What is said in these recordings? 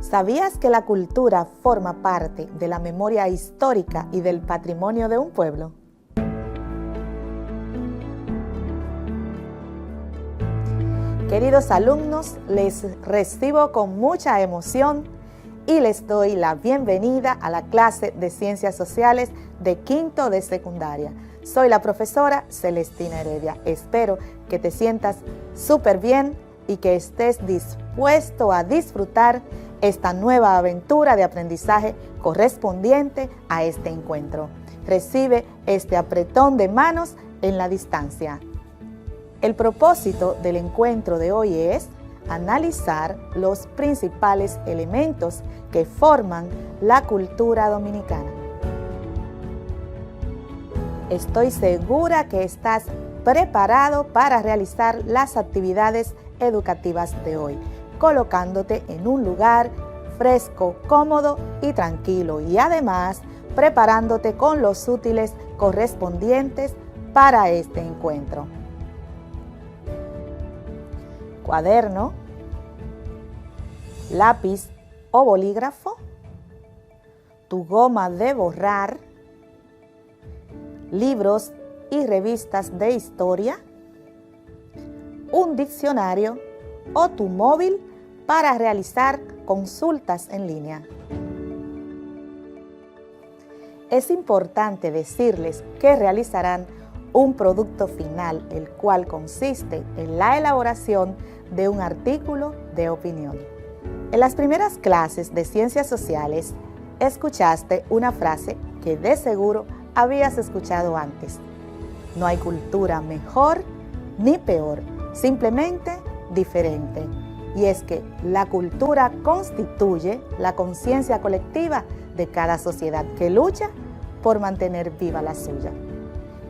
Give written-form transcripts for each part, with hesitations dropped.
¿Sabías que la cultura forma parte de la memoria histórica y del patrimonio de un pueblo? Queridos alumnos, les recibo con mucha emoción y les doy la bienvenida a la clase de Ciencias Sociales de quinto de secundaria. Soy la profesora Celestina Heredia. Espero que te sientas súper bien y que estés dispuesto a disfrutar esta nueva aventura de aprendizaje correspondiente a este encuentro. Recibe este apretón de manos en la distancia. El propósito del encuentro de hoy es analizar los principales elementos que forman la cultura dominicana. Estoy segura que estás preparado para realizar las actividades educativas de hoy, colocándote en un lugar fresco, cómodo y tranquilo, y además preparándote con los útiles correspondientes para este encuentro. Cuaderno, lápiz o bolígrafo, tu goma de borrar, libros y revistas de historia, un diccionario o tu móvil para realizar consultas en línea. Es importante decirles que realizarán un producto final, el cual consiste en la elaboración de un artículo de opinión. En las primeras clases de Ciencias Sociales, escuchaste una frase que de seguro habías escuchado antes. No hay cultura mejor ni peor, simplemente diferente. Y es que la cultura constituye la conciencia colectiva de cada sociedad que lucha por mantener viva la suya.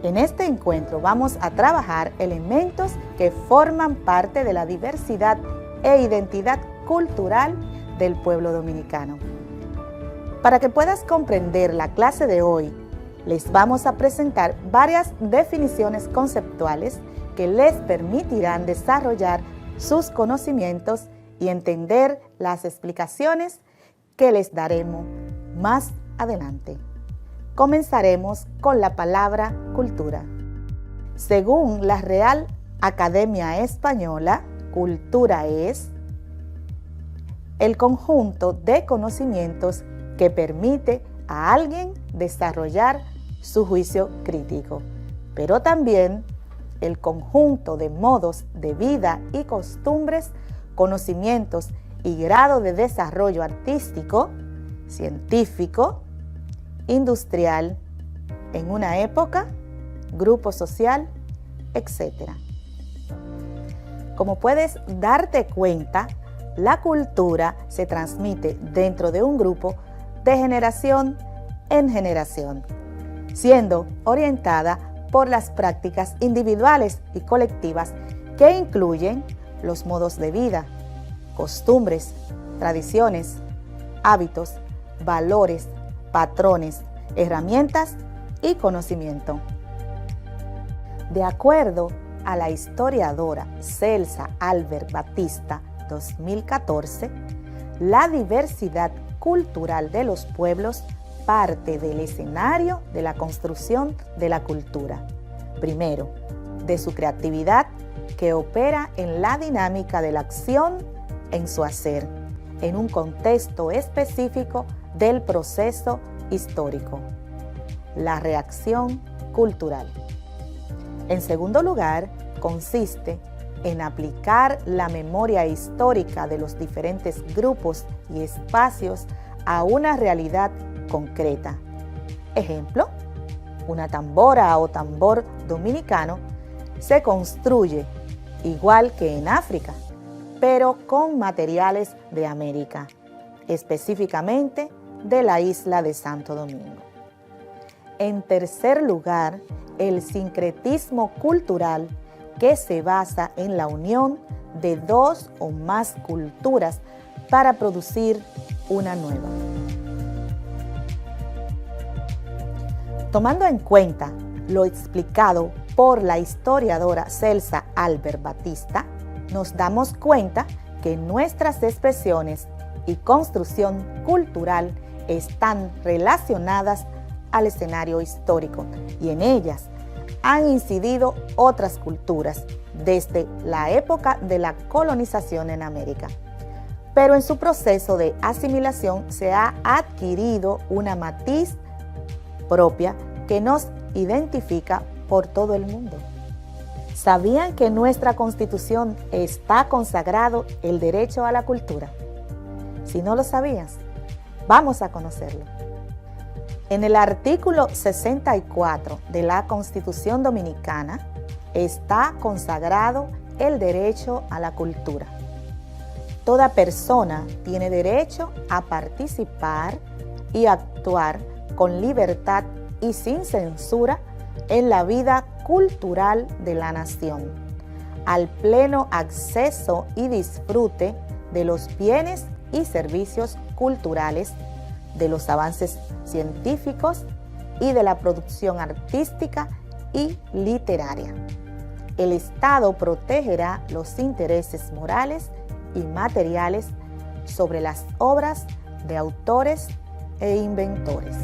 En este encuentro vamos a trabajar elementos que forman parte de la diversidad e identidad cultural del pueblo dominicano. Para que puedas comprender la clase de hoy, les vamos a presentar varias definiciones conceptuales que les permitirán desarrollar sus conocimientos y entender las explicaciones que les daremos más adelante. Comenzaremos con la palabra cultura. Según la Real Academia Española, cultura es el conjunto de conocimientos que permite a alguien desarrollar su juicio crítico, pero también el conjunto de modos de vida y costumbres, conocimientos y grado de desarrollo artístico, científico, industrial, en una época, grupo social, etc. Como puedes darte cuenta, la cultura se transmite dentro de un grupo de generación en generación, siendo orientada por las prácticas individuales y colectivas que incluyen los modos de vida, costumbres, tradiciones, hábitos, valores, patrones, herramientas y conocimiento. De acuerdo a la historiadora Celsa Albert Batista, 2014, la diversidad cultural de los pueblos parte del escenario de la construcción de la cultura. Primero, de su creatividad que opera en la dinámica de la acción en su hacer, en un contexto específico del proceso histórico, la reacción cultural. En segundo lugar, consiste en aplicar la memoria histórica de los diferentes grupos y espacios a una realidad concreta. Ejemplo, una tambora o tambor dominicano se construye igual que en África, pero con materiales de América, específicamente de la isla de Santo Domingo. En tercer lugar, el sincretismo cultural que se basa en la unión de dos o más culturas para producir una nueva. Tomando en cuenta lo explicado por la historiadora Celsa Albert Batista, nos damos cuenta que nuestras expresiones y construcción cultural están relacionadas al escenario histórico y en ellas han incidido otras culturas desde la época de la colonización en América. Pero en su proceso de asimilación se ha adquirido una matiz propia que nos identifica por todo el mundo. ¿Sabían que en nuestra Constitución está consagrado el derecho a la cultura? Si no lo sabías, vamos a conocerlo. En el artículo 64 de la Constitución Dominicana está consagrado el derecho a la cultura. Toda persona tiene derecho a participar y actuar con libertad y sin censura en la vida cultural de la nación, al pleno acceso y disfrute de los bienes y servicios culturales, de los avances científicos y de la producción artística y literaria. El Estado protegerá los intereses morales y materiales sobre las obras de autores e inventores.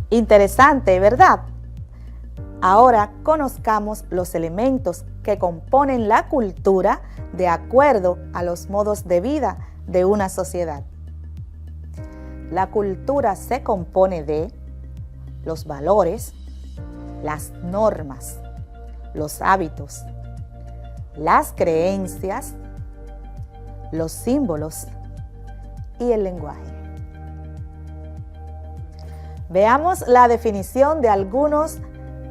Interesante, ¿verdad? Ahora conozcamos los elementos que componen la cultura de acuerdo a los modos de vida de una sociedad. La cultura se compone de los valores, las normas, los hábitos, las creencias, los símbolos y el lenguaje. Veamos la definición de algunos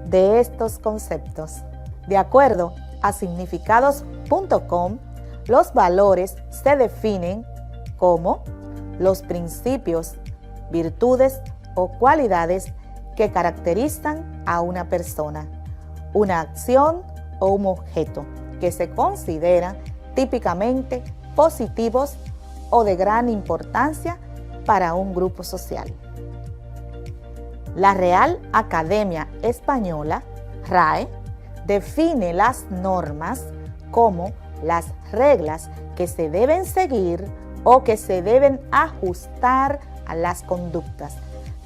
de estos conceptos. De acuerdo a significados.com, los valores se definen como los principios, virtudes o cualidades que caracterizan a una persona, una acción o un objeto que se consideran típicamente positivos o de gran importancia para un grupo social. La Real Academia Española, RAE, define las normas como las reglas que se deben seguir o que se deben ajustar a las conductas,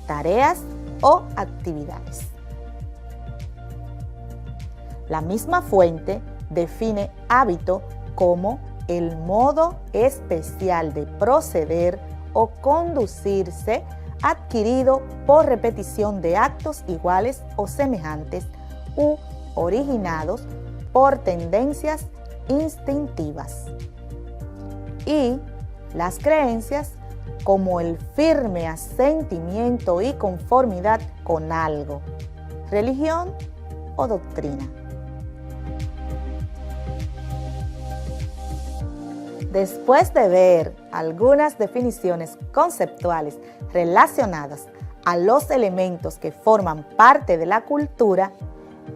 tareas o actividades. La misma fuente define hábito como el modo especial de proceder o conducirse adquirido por repetición de actos iguales o semejantes u originados por tendencias instintivas. Y las creencias como el firme asentimiento y conformidad con algo, religión o doctrina. Después de ver algunas definiciones conceptuales relacionadas a los elementos que forman parte de la cultura,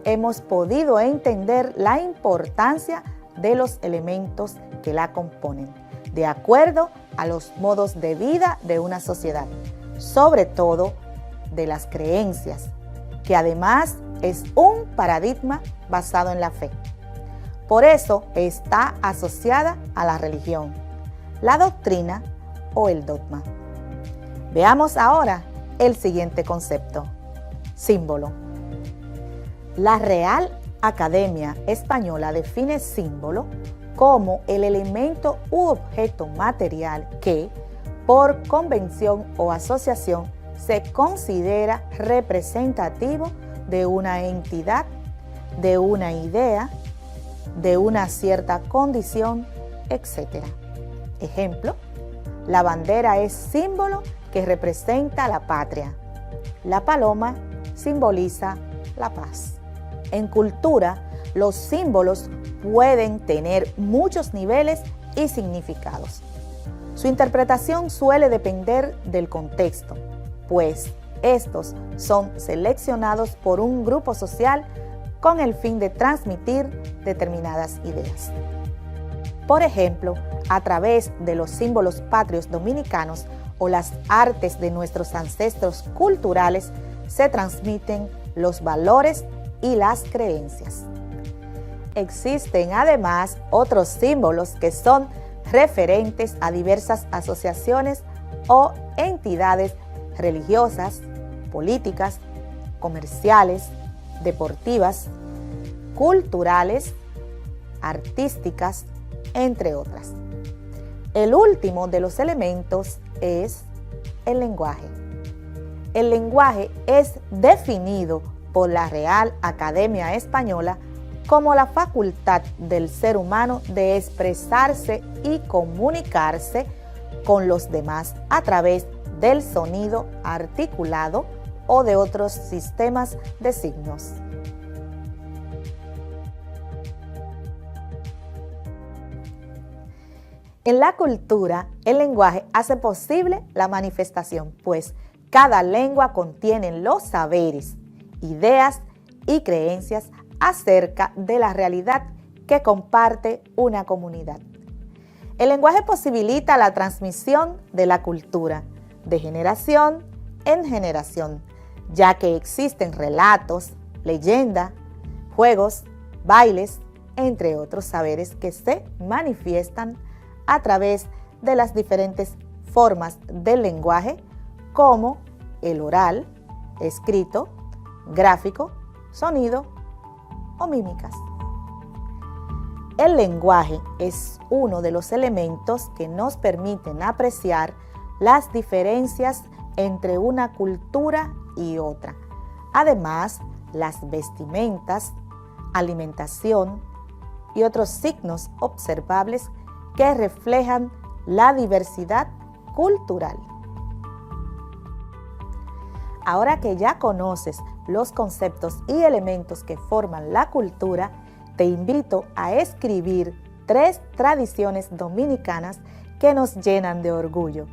hemos podido entender la importancia de los elementos que la componen, de acuerdo a los modos de vida de una sociedad, sobre todo de las creencias, que además es un paradigma basado en la fe. Por eso está asociada a la religión, la doctrina o el dogma. Veamos ahora el siguiente concepto: símbolo. La Real Academia Española define símbolo como el elemento u objeto material que, por convención o asociación, se considera representativo de una entidad, de una idea, de una cierta condición, etc. Ejemplo: la bandera es símbolo que representa la patria. La paloma simboliza la paz. En cultura, los símbolos pueden tener muchos niveles y significados. Su interpretación suele depender del contexto, pues estos son seleccionados por un grupo social con el fin de transmitir determinadas ideas. Por ejemplo, a través de los símbolos patrios dominicanos o las artes de nuestros ancestros culturales se transmiten los valores y las creencias. existen además otros símbolos que son referentes a diversas asociaciones o entidades religiosas, políticas, comerciales, deportivas, culturales, artísticas, entre otras. El último de los elementos es el lenguaje. El lenguaje es definido por la Real Academia Española como la facultad del ser humano de expresarse y comunicarse con los demás a través del sonido articulado o de otros sistemas de signos. En la cultura, el lenguaje hace posible la manifestación, pues cada lengua contiene los saberes, ideas y creencias acerca de la realidad que comparte una comunidad. El lenguaje posibilita la transmisión de la cultura de generación en generación, ya que existen relatos, leyendas, juegos, bailes, entre otros saberes que se manifiestan a través de las diferentes formas del lenguaje, como el oral, escrito, gráfico, sonido o mímicas. El lenguaje es uno de los elementos que nos permiten apreciar las diferencias entre una cultura y otra. Además, las vestimentas, alimentación y otros signos observables que reflejan la diversidad cultural. Ahora que ya conoces los conceptos y elementos que forman la cultura, te invito a escribir 3 tradiciones dominicanas que nos llenan de orgullo.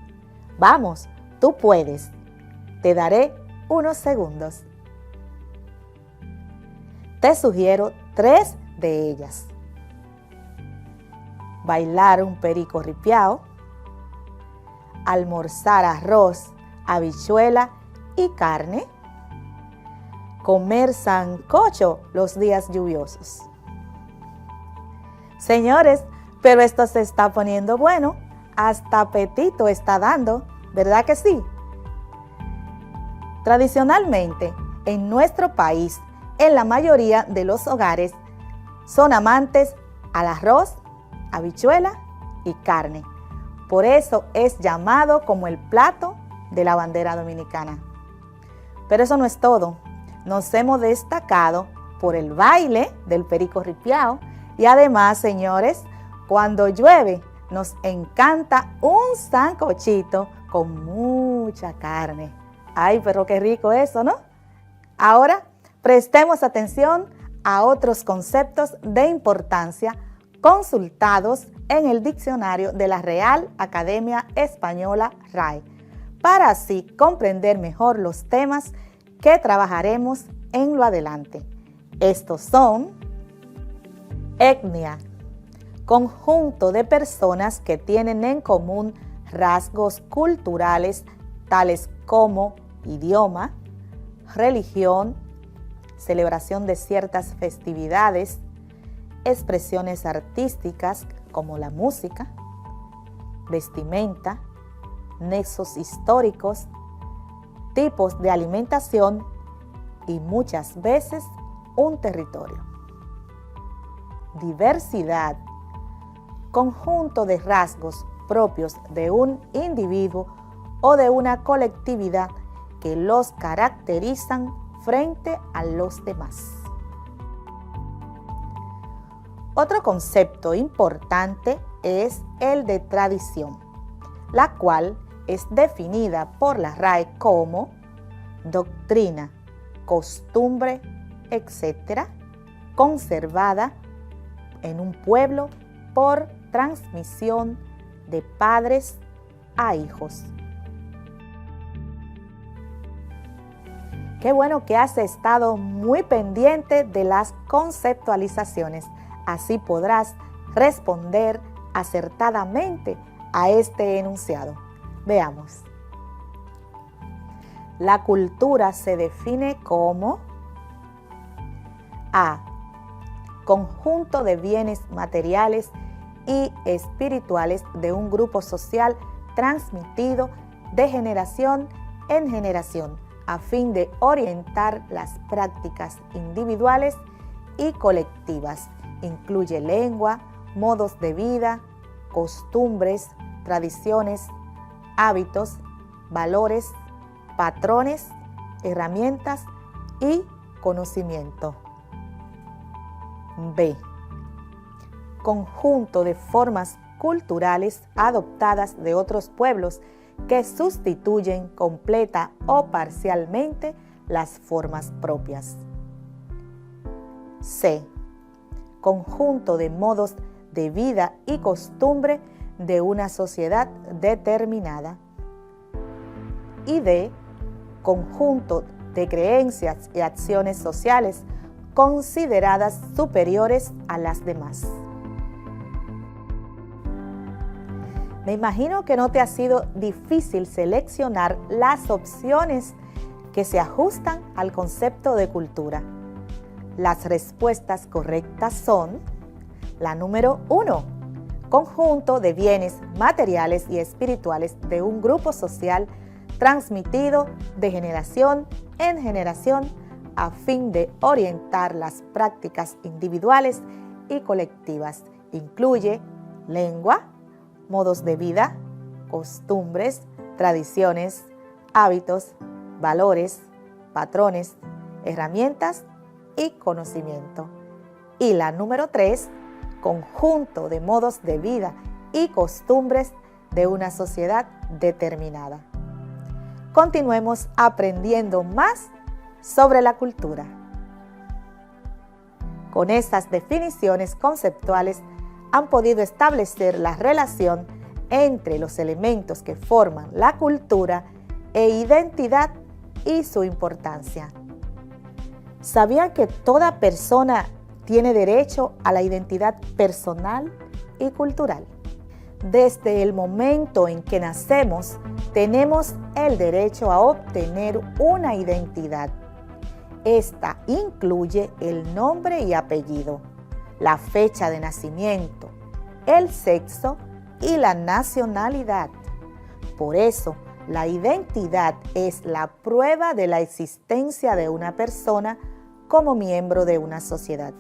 Vamos, tú puedes. Te daré unos segundos. Te sugiero 3 de ellas. Bailar un perico ripiao, almorzar arroz, habichuela y carne, comer sancocho los días lluviosos. Señores, pero esto se está poniendo bueno, hasta apetito está dando, ¿verdad que sí? Tradicionalmente, en nuestro país, en la mayoría de los hogares, son amantes al arroz, habichuela y carne. Por eso es llamado como el plato de la bandera dominicana. Pero eso no es todo. Nos hemos destacado por el baile del perico ripiao y además, señores, cuando llueve nos encanta un sancochito con mucha carne. Ay, pero qué rico eso, ¿no? Ahora prestemos atención a otros conceptos de importancia consultados en el diccionario de la Real Academia Española RAE, para así comprender mejor los temas que trabajaremos en lo adelante. Estos son: etnia, conjunto de personas que tienen en común rasgos culturales tales como idioma, religión, celebración de ciertas festividades, expresiones artísticas como la música, vestimenta, nexos históricos, tipos de alimentación y muchas veces un territorio. Diversidad, conjunto de rasgos propios de un individuo o de una colectividad que los caracterizan frente a los demás. Otro concepto importante es el de tradición, la cual es definida por la RAE como doctrina, costumbre, etc., conservada en un pueblo por transmisión de padres a hijos. Qué bueno que has estado muy pendiente de las conceptualizaciones. Así podrás responder acertadamente a este enunciado. Veamos. La cultura se define como: A. conjunto de bienes materiales y espirituales de un grupo social transmitido de generación en generación, a fin de orientar las prácticas individuales y colectivas. Incluye lengua, modos de vida, costumbres, tradiciones, hábitos, valores, patrones, herramientas y conocimiento. B. Conjunto de formas culturales adoptadas de otros pueblos que sustituyen completa o parcialmente las formas propias. C. Conjunto de modos de vida y costumbre de una sociedad determinada. Y D. Conjunto de creencias y acciones sociales consideradas superiores a las demás. Me imagino que no te ha sido difícil seleccionar las opciones que se ajustan al concepto de cultura. Las respuestas correctas son la número 1, conjunto de bienes materiales y espirituales de un grupo social transmitido de generación en generación a fin de orientar las prácticas individuales y colectivas. Incluye lengua, modos de vida, costumbres, tradiciones, hábitos, valores, patrones, herramientas y conocimiento. Y la número 3, conjunto de modos de vida y costumbres de una sociedad determinada. Continuemos aprendiendo más sobre la cultura. Con estas definiciones conceptuales han podido establecer la relación entre los elementos que forman la cultura e identidad y su importancia. ¿Sabían que toda persona tiene derecho a la identidad personal y cultural? Desde el momento en que nacemos, tenemos el derecho a obtener una identidad. Esta incluye el nombre y apellido, la fecha de nacimiento, el sexo y la nacionalidad. Por eso, la identidad es la prueba de la existencia de una persona como miembro de una sociedad,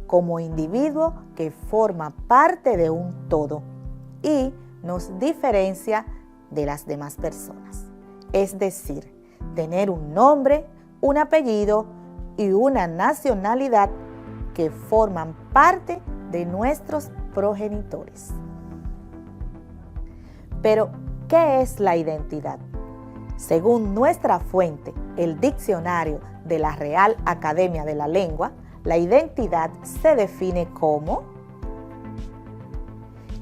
como individuo que forma parte de un todo y nos diferencia de las demás personas. Es decir, tener un nombre, un apellido y una nacionalidad que forman parte de nuestros progenitores. Pero, ¿qué es la identidad? Según nuestra fuente, el diccionario de la Real Academia de la Lengua, la identidad se define como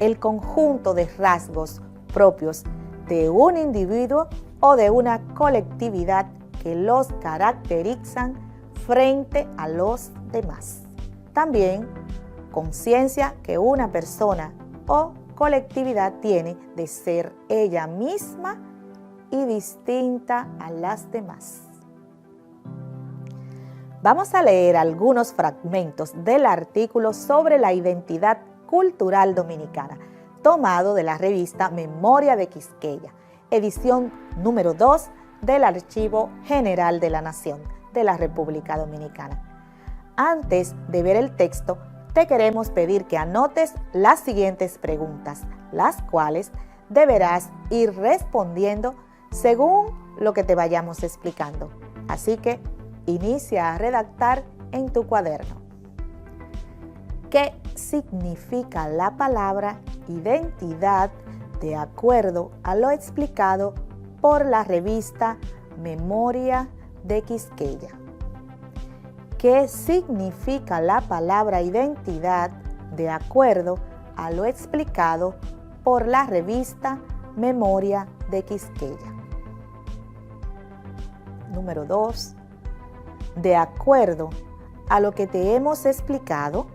el conjunto de rasgos propios de un individuo o de una colectividad que los caracterizan frente a los demás. También conciencia que una persona o colectividad tiene de ser ella misma y distinta a las demás. Vamos a leer algunos fragmentos del artículo sobre la identidad cultural dominicana, tomado de la revista Memoria de Quisqueya, edición número 2 del Archivo General de la Nación de la República Dominicana. Antes de ver el texto, te queremos pedir que anotes las siguientes preguntas, las cuales deberás ir respondiendo según lo que te vayamos explicando. Así que inicia a redactar en tu cuaderno. ¿Qué significa la palabra identidad de acuerdo a lo explicado por la revista Memoria de Quisqueya? ¿Qué significa la palabra identidad de acuerdo a lo explicado por la revista Memoria de Quisqueya? Número 2. De acuerdo a lo que te hemos explicado,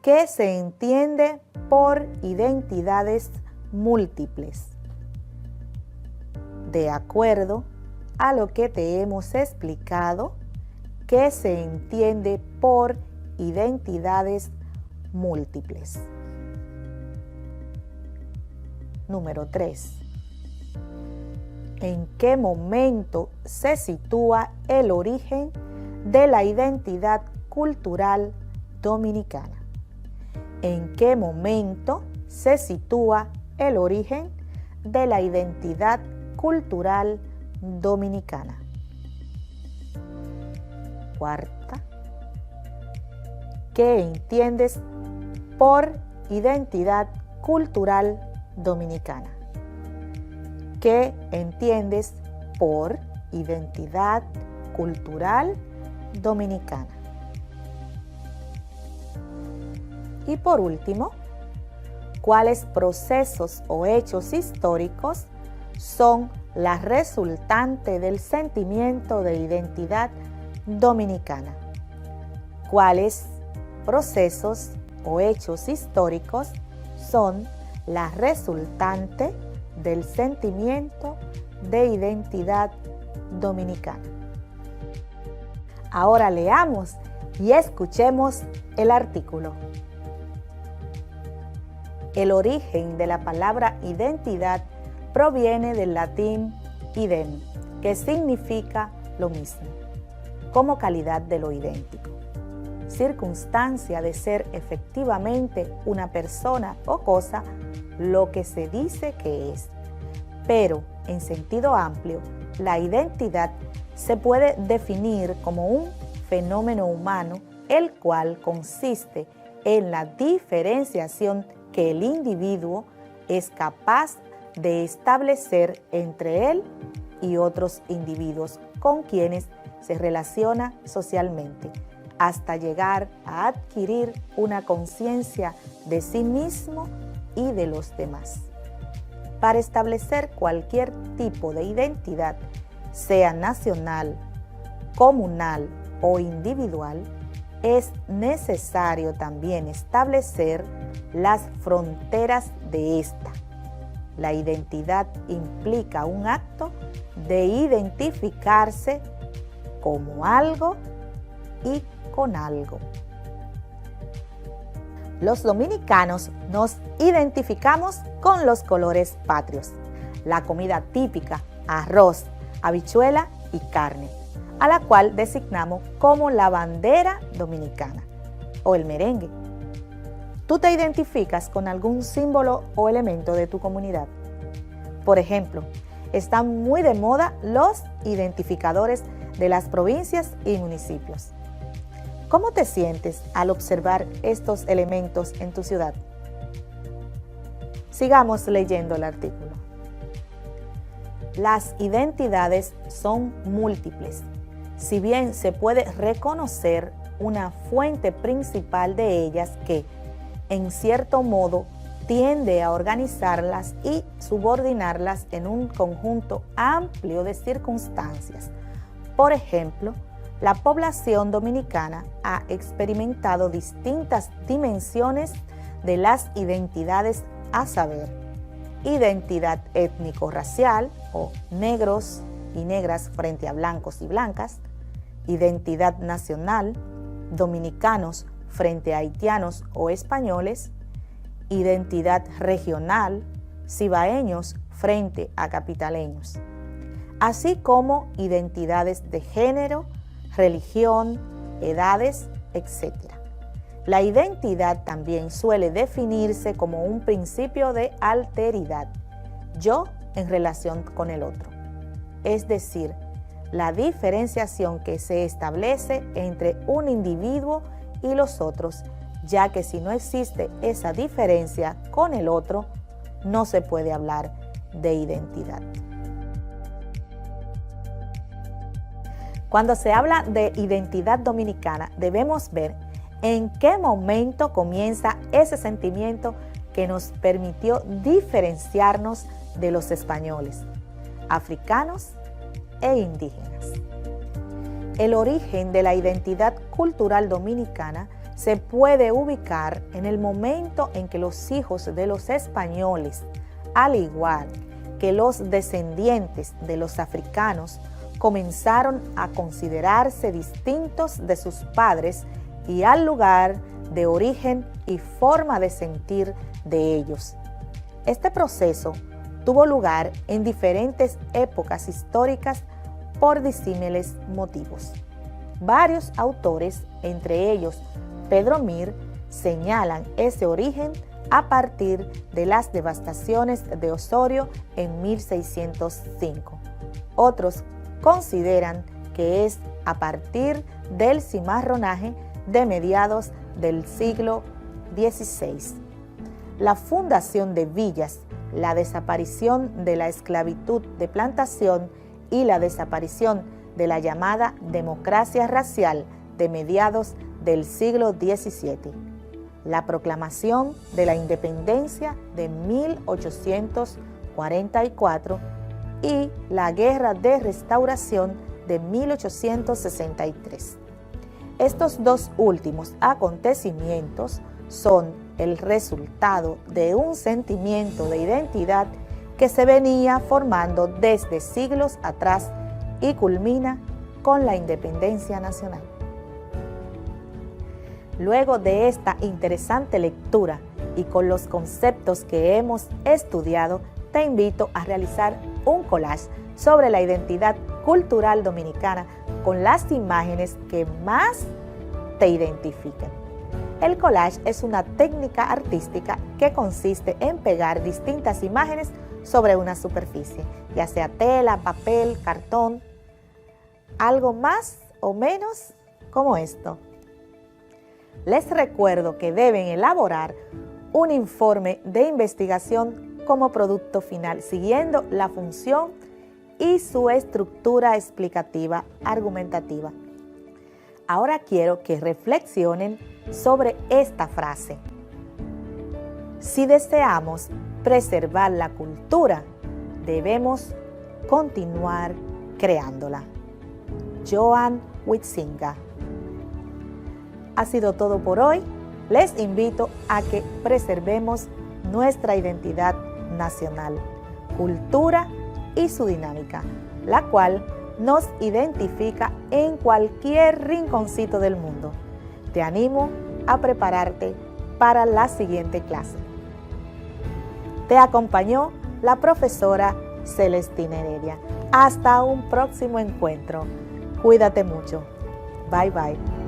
¿qué se entiende por identidades múltiples? De acuerdo a lo que te hemos explicado, ¿qué se entiende por identidades múltiples. Número 3. ¿En qué momento se sitúa el origen de la identidad cultural dominicana? ¿En qué momento se sitúa el origen de la identidad cultural dominicana? Cuarta. ¿Qué entiendes por identidad cultural dominicana? ¿Qué entiendes por identidad cultural dominicana? Y por último, ¿cuáles procesos o hechos históricos son la resultante del sentimiento de identidad dominicana? ¿Cuáles procesos o hechos históricos son la resultante del sentimiento de identidad dominicana? Ahora leamos y escuchemos el artículo. El origen de la palabra identidad proviene del latín idem, que significa lo mismo, como calidad de lo idéntico, circunstancia de ser efectivamente una persona o cosa lo que se dice que es. Pero, en sentido amplio, la identidad se puede definir como un fenómeno humano, el cual consiste en la diferenciación que el individuo es capaz de establecer entre él y otros individuos con quienes se relaciona socialmente, hasta llegar a adquirir una conciencia de sí mismo y de los demás. Para establecer cualquier tipo de identidad, sea nacional, comunal o individual, es necesario también establecer las fronteras de esta. La identidad implica un acto de identificarse como algo y con algo. Los dominicanos nos identificamos con los colores patrios, la comida típica, arroz, habichuela y carne, a la cual designamos como la bandera dominicana o el merengue. ¿Tú te identificas con algún símbolo o elemento de tu comunidad? Por ejemplo, están muy de moda los identificadores de las provincias y municipios. ¿Cómo te sientes al observar estos elementos en tu ciudad? Sigamos leyendo el artículo. Las identidades son múltiples. Si bien se puede reconocer una fuente principal de ellas que, en cierto modo, tiende a organizarlas y subordinarlas en un conjunto amplio de circunstancias. Por ejemplo, la población dominicana ha experimentado distintas dimensiones de las identidades, a saber, identidad étnico-racial o negros y negras frente a blancos y blancas, identidad nacional, dominicanos frente a haitianos o españoles, identidad regional, cibaeños frente a capitaleños, así como identidades de género, religión, edades, etc. La identidad también suele definirse como un principio de alteridad, yo en relación con el otro, es decir, la diferenciación que se establece entre un individuo y los otros, ya que si no existe esa diferencia con el otro, no se puede hablar de identidad. Cuando se habla de identidad dominicana, debemos ver en qué momento comienza ese sentimiento que nos permitió diferenciarnos de los españoles, africanos e indígenas. El origen de la identidad cultural dominicana se puede ubicar en el momento en que los hijos de los españoles, al igual que los descendientes de los africanos, comenzaron a considerarse distintos de sus padres y al lugar de origen y forma de sentir de ellos. Este proceso tuvo lugar en diferentes épocas históricas por disímiles motivos. Varios autores, entre ellos Pedro Mir, señalan ese origen a partir de las devastaciones de Osorio en 1605. Otros consideran que es a partir del cimarronaje de mediados del siglo XVI. La fundación de villas, la desaparición de la esclavitud de plantación y la desaparición de la llamada democracia racial de mediados del siglo XVII. La proclamación de la independencia de 1844 y la Guerra de Restauración de 1863. Estos dos últimos acontecimientos son el resultado de un sentimiento de identidad que se venía formando desde siglos atrás y culmina con la independencia nacional. Luego de esta interesante lectura y con los conceptos que hemos estudiado, te invito a realizar un collage sobre la identidad cultural dominicana con las imágenes que más te identifiquen. El collage es una técnica artística que consiste en pegar distintas imágenes sobre una superficie, ya sea tela, papel, cartón, algo más o menos como esto. Les recuerdo que deben elaborar un informe de investigación como producto final, siguiendo la función y su estructura explicativa argumentativa. Ahora quiero que reflexionen sobre esta frase. Si deseamos preservar la cultura, debemos continuar creándola. Joan Huizinga. Ha sido todo por hoy. Les invito a que preservemos nuestra identidad nacional, cultura y su dinámica, la cual nos identifica en cualquier rinconcito del mundo. Te animo a prepararte para la siguiente clase. Te acompañó la profesora Celestina Heredia. Hasta un próximo encuentro. Cuídate mucho. Bye bye.